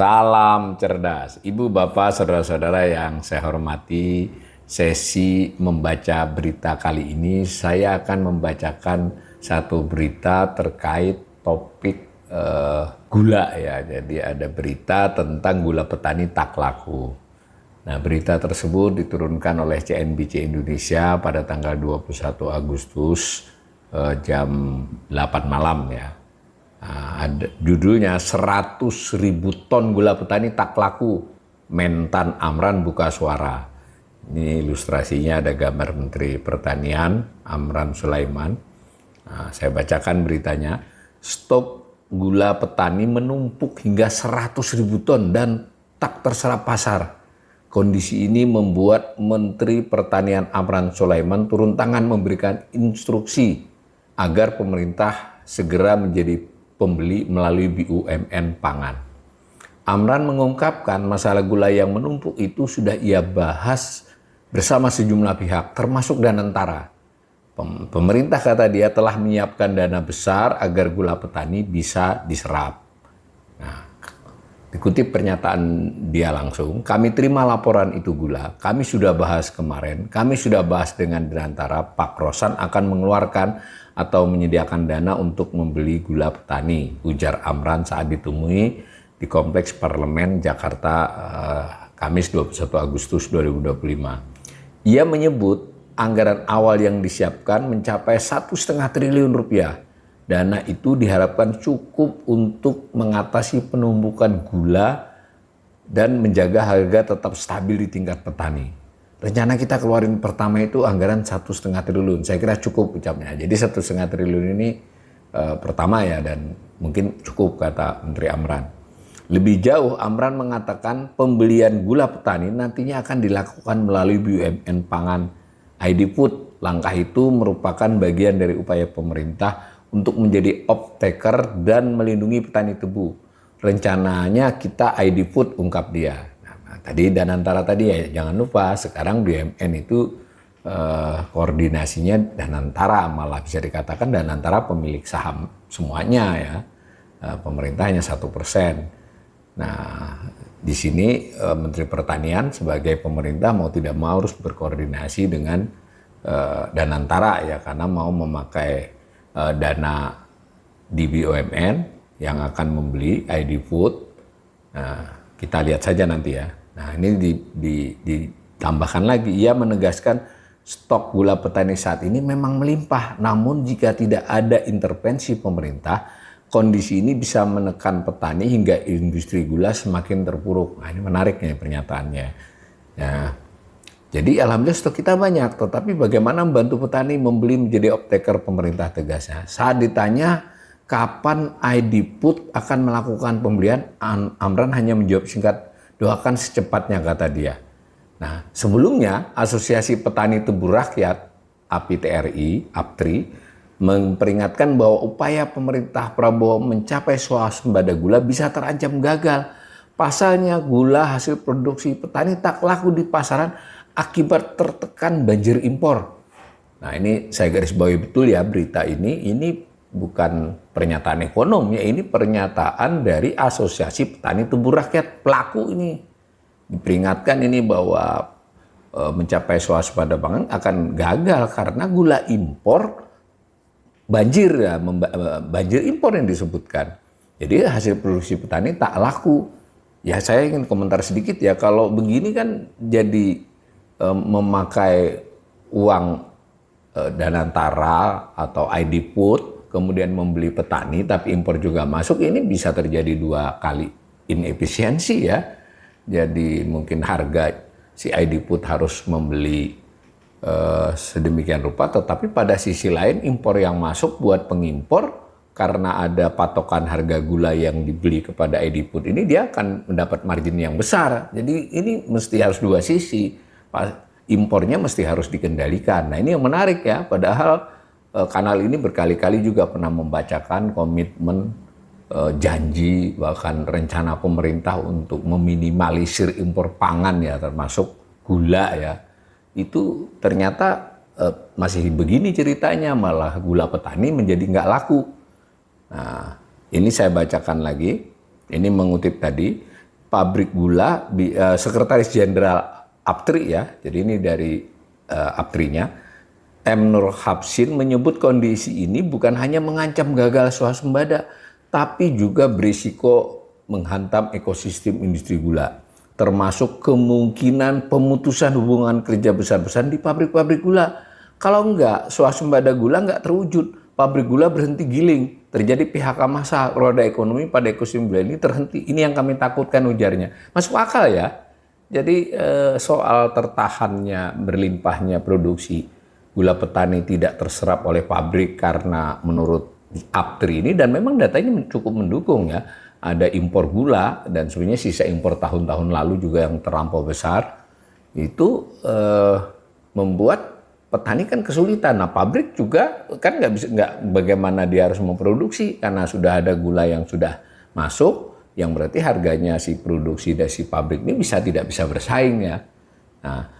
Salam cerdas, Ibu, Bapak, Saudara-saudara yang saya hormati. Sesi membaca berita kali ini saya akan membacakan satu berita terkait topik gula ya. Jadi ada berita tentang gula petani tak laku. Nah, berita tersebut diturunkan oleh CNBC Indonesia pada tanggal 21 Agustus jam 8 malam ya. Nah, judulnya 100.000 ton gula petani tak laku, Mentan Amran buka suara. Ini ilustrasinya ada gambar Menteri Pertanian Amran Sulaiman. Nah, saya bacakan beritanya. Stok gula petani menumpuk hingga 100.000 ton dan tak terserap pasar. Kondisi ini membuat Menteri Pertanian Amran Sulaiman turun tangan memberikan instruksi agar pemerintah segera menjadi pembeli melalui BUMN pangan. Amran mengungkapkan masalah gula yang menumpuk itu sudah ia bahas bersama sejumlah pihak, termasuk Danantara. Pemerintah, kata dia, telah menyiapkan dana besar agar gula petani bisa diserap. Nah, dikutip pernyataan dia langsung, kami terima laporan itu gula, kami sudah bahas kemarin, kami sudah bahas dengan Danantara, Pak Rosan akan mengeluarkan atau menyediakan dana untuk membeli gula petani, ujar Amran saat ditemui di Kompleks Parlemen Jakarta Kamis 21 Agustus 2025. Ia menyebut anggaran awal yang disiapkan mencapai 1,5 triliun rupiah. Dana itu diharapkan cukup untuk mengatasi penumpukan gula dan menjaga harga tetap stabil di tingkat petani. Rencana kita keluarin pertama itu anggaran 1,5 triliun. Saya kira cukup ucapnya. Jadi 1,5 triliun ini pertama ya, dan mungkin cukup, kata Menteri Amran. Lebih jauh, Amran mengatakan pembelian gula petani nantinya akan dilakukan melalui BUMN pangan ID Food. Langkah itu merupakan bagian dari upaya pemerintah untuk menjadi off-taker dan melindungi petani tebu. Rencananya kita ID Food, ungkap dia. Tadi Danantara tadi ya, jangan lupa sekarang BUMN itu koordinasinya Danantara, malah bisa dikatakan Danantara pemilik saham semuanya ya, pemerintah hanya 1%. Nah, di sini Menteri Pertanian sebagai pemerintah mau tidak mau harus berkoordinasi dengan Danantara ya, karena mau memakai dana di BUMN yang akan membeli ID Food. Nah, kita lihat saja nanti ya. Nah, ini ditambahkan lagi, ia menegaskan stok gula petani saat ini memang melimpah, namun jika tidak ada intervensi pemerintah, kondisi ini bisa menekan petani hingga industri gula semakin terpuruk. Nah, ini menarik nih pernyataannya. Ya, jadi alhamdulillah stok kita banyak, tetapi bagaimana membantu petani membeli menjadi off-taker pemerintah, tegasnya. Saat ditanya kapan ID Food akan melakukan pembelian, Amran hanya menjawab singkat, doakan secepatnya, kata dia. Nah, sebelumnya Asosiasi Petani Tebu Rakyat APTRI memperingatkan bahwa upaya pemerintah Prabowo mencapai swasembada gula bisa terancam gagal. Pasalnya gula hasil produksi petani tak laku di pasaran akibat tertekan banjir impor. Nah, ini saya garis bawahi betul ya, berita ini bukan pernyataan ekonom ya, ini pernyataan dari Asosiasi Petani Tebu Rakyat. Pelaku ini diperingatkan ini bahwa mencapai swasembada pangan akan gagal karena gula impor banjir ya, banjir impor yang disebutkan. Jadi hasil produksi petani tak laku. Ya, saya ingin komentar sedikit ya, kalau begini kan jadi memakai uang Danantara atau ID Food kemudian membeli petani tapi impor juga masuk, ini bisa terjadi 2 kali inefisiensi ya. Jadi mungkin harga si ID Food harus membeli sedemikian rupa, tetapi pada sisi lain impor yang masuk buat pengimpor karena ada patokan harga gula yang dibeli kepada ID Food ini, dia akan mendapat margin yang besar. Jadi ini mesti harus 2 sisi. Impornya mesti harus dikendalikan. Nah, ini yang menarik ya, padahal kanal ini berkali-kali juga pernah membacakan komitmen, janji, bahkan rencana pemerintah untuk meminimalisir impor pangan ya, termasuk gula ya. Itu ternyata masih begini ceritanya, malah gula petani menjadi nggak laku. Nah, ini saya bacakan lagi, ini mengutip tadi, pabrik gula, Sekretaris Jenderal Aptri ya, jadi ini dari Aptrinya, M. Nur Hapsin menyebut kondisi ini bukan hanya mengancam gagal swasembada, tapi juga berisiko menghantam ekosistem industri gula, termasuk kemungkinan pemutusan hubungan kerja besar-besaran di pabrik-pabrik gula. Kalau enggak, swasembada gula enggak terwujud, pabrik gula berhenti giling, terjadi PHK massal, roda ekonomi pada ekosistem gula ini terhenti. Ini yang kami takutkan, ujarnya. Masuk akal ya. Jadi soal tertahannya, berlimpahnya produksi gula petani tidak terserap oleh pabrik karena menurut Aptri ini, dan memang datanya cukup mendukung ya, ada impor gula dan sebenarnya sisa impor tahun-tahun lalu juga yang terlampau besar, itu membuat petani kan kesulitan. Nah pabrik juga kan nggak bagaimana dia harus memproduksi karena sudah ada gula yang sudah masuk, yang berarti harganya si produksi dari si pabrik ini tidak bisa bersaing ya. Nah,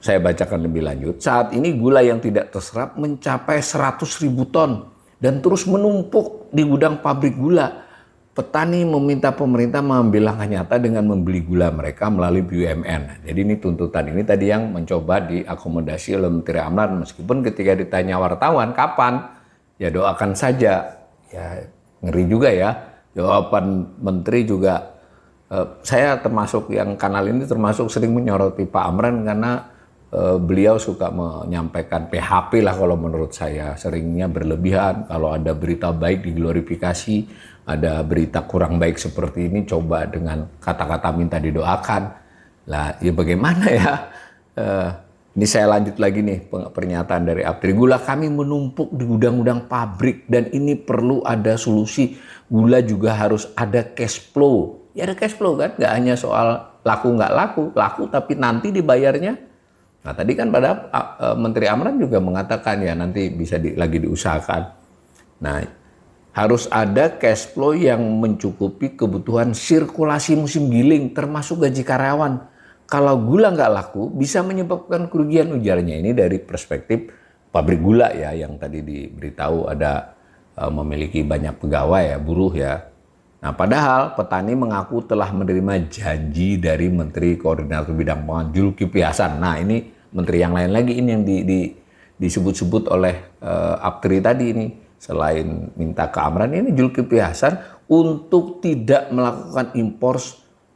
saya bacakan lebih lanjut. Saat ini gula yang tidak terserap mencapai 100.000 ton dan terus menumpuk di gudang pabrik gula. Petani meminta pemerintah mengambil langkah nyata dengan membeli gula mereka melalui BUMN. Jadi ini tuntutan ini tadi yang mencoba diakomodasi oleh Menteri Amran, meskipun ketika ditanya wartawan kapan, ya doakan saja. Ya ngeri juga ya, jawaban Menteri juga. Saya termasuk yang kanal ini termasuk sering menyoroti Pak Amran karena beliau suka menyampaikan PHP lah kalau menurut saya, seringnya berlebihan. Kalau ada berita baik diglorifikasi, ada berita kurang baik seperti ini coba dengan kata-kata minta didoakan. Lah ya bagaimana ya? Ini saya lanjut lagi nih pernyataan dari Aptri. Gula kami menumpuk di gudang-gudang pabrik dan ini perlu ada solusi. Gula juga harus ada cash flow. Ya ada cash flow kan, nggak hanya soal laku nggak laku, laku tapi nanti dibayarnya. Nah tadi kan pada Menteri Amran juga mengatakan ya nanti bisa lagi diusahakan. Nah harus ada cash flow yang mencukupi kebutuhan sirkulasi musim giling termasuk gaji karyawan. Kalau gula nggak laku bisa menyebabkan kerugian, ujarnya. Ini dari perspektif pabrik gula ya yang tadi diberitahu ada memiliki banyak pegawai ya, buruh ya. Nah padahal petani mengaku telah menerima janji dari Menteri Koordinator Bidang Pangan Zulkifli Hasan. Nah ini menteri yang lain lagi ini yang disebut-sebut oleh Aptri tadi ini. Selain minta ke Amran, ini Zulkifli Hasan untuk tidak melakukan impor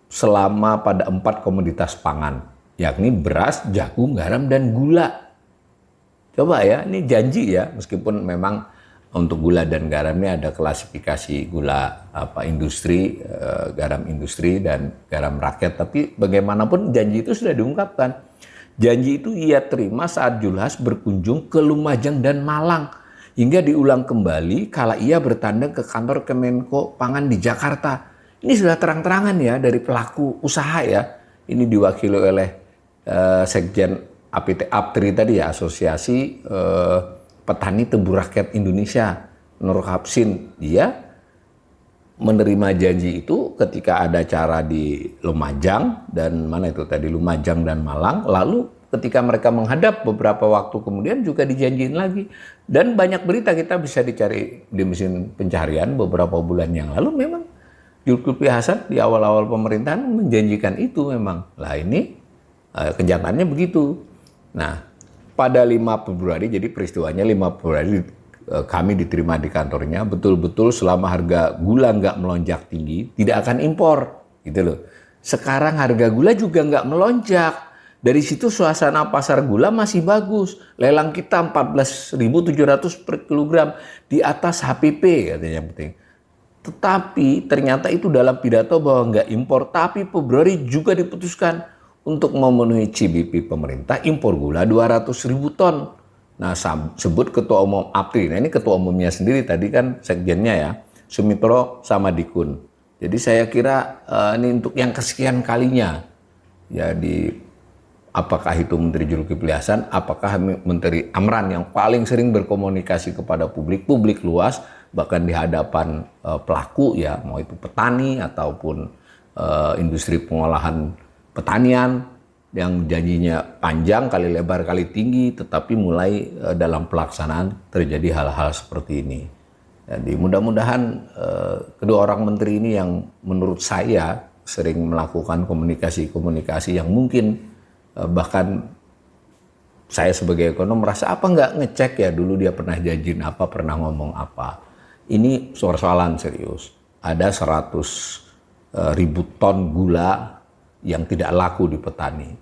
selama pada 4 komoditas pangan, yakni beras, jagung, garam, dan gula. Coba ya, ini janji ya, meskipun memang untuk gula dan garam ini ada klasifikasi gula industri, garam industri dan garam rakyat, tapi bagaimanapun janji itu sudah diungkapkan. Janji itu ia terima saat Julhas berkunjung ke Lumajang dan Malang, hingga diulang kembali kala ia bertandang ke kantor Kemenko Pangan di Jakarta. Ini sudah terang-terangan ya dari pelaku usaha ya. Ini diwakili oleh Sekjen Aptri tadi ya, Asosiasi Petani Tebu Rakyat Indonesia, Nur Hapsin. Dia menerima janji itu ketika ada acara di Lumajang dan Lumajang dan Malang. Lalu ketika mereka menghadap beberapa waktu kemudian juga dijanjiin lagi. Dan banyak berita kita bisa dicari di mesin pencarian beberapa bulan yang lalu, memang Zulkifli Hasan di awal-awal pemerintahan menjanjikan itu memang. Lah ini kenyataannya begitu. Nah pada 5 Februari, jadi peristiwanya 5 Februari kami diterima di kantornya, betul-betul selama harga gula nggak melonjak tinggi, tidak akan impor, gitu loh. Sekarang harga gula juga nggak melonjak. Dari situ suasana pasar gula masih bagus. Lelang kita 14.700 per kilogram, di atas HPP katanya yang penting. Tetapi ternyata itu dalam pidato bahwa nggak impor, tapi Februari juga diputuskan untuk memenuhi CBP pemerintah impor gula 200.000 ton. Nah, sebut Ketua Umum Aptri. Nah, ini Ketua Umumnya sendiri tadi kan sekjennya ya, Sumitro Samadikun. Jadi saya kira ini untuk yang kesekian kalinya ya apakah itu Menteri Zulkifli Hasan, apakah Menteri Amran yang paling sering berkomunikasi kepada publik luas, bahkan di hadapan pelaku ya, mau itu petani ataupun industri pengolahan pertanian yang janjinya panjang kali lebar kali tinggi, tetapi mulai dalam pelaksanaan terjadi hal-hal seperti ini. Jadi mudah-mudahan kedua orang menteri ini yang menurut saya sering melakukan komunikasi-komunikasi yang mungkin bahkan saya sebagai ekonom merasa apa nggak ngecek ya dulu dia pernah janjiin apa, pernah ngomong apa. Ini persoalan serius. Ada 100.000 ton gula yang tidak laku di petani.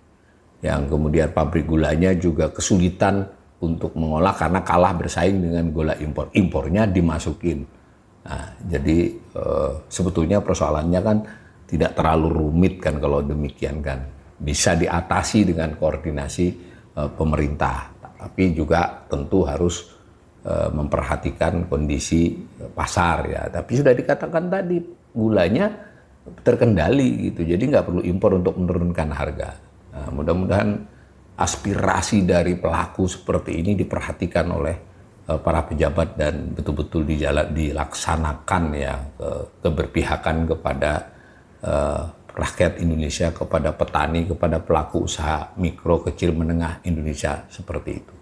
Yang kemudian pabrik gulanya juga kesulitan untuk mengolah karena kalah bersaing dengan gula impor. Impornya dimasukin. Nah, jadi sebetulnya persoalannya kan tidak terlalu rumit kan kalau demikian kan. Bisa diatasi dengan koordinasi pemerintah, tapi juga tentu harus memperhatikan kondisi pasar ya. Tapi sudah dikatakan tadi gulanya terkendali gitu, jadi nggak perlu impor untuk menurunkan harga. Nah, mudah-mudahan aspirasi dari pelaku seperti ini diperhatikan oleh para pejabat dan betul-betul dilaksanakan ya keberpihakan kepada rakyat Indonesia, kepada petani, kepada pelaku usaha mikro, kecil, menengah Indonesia seperti itu.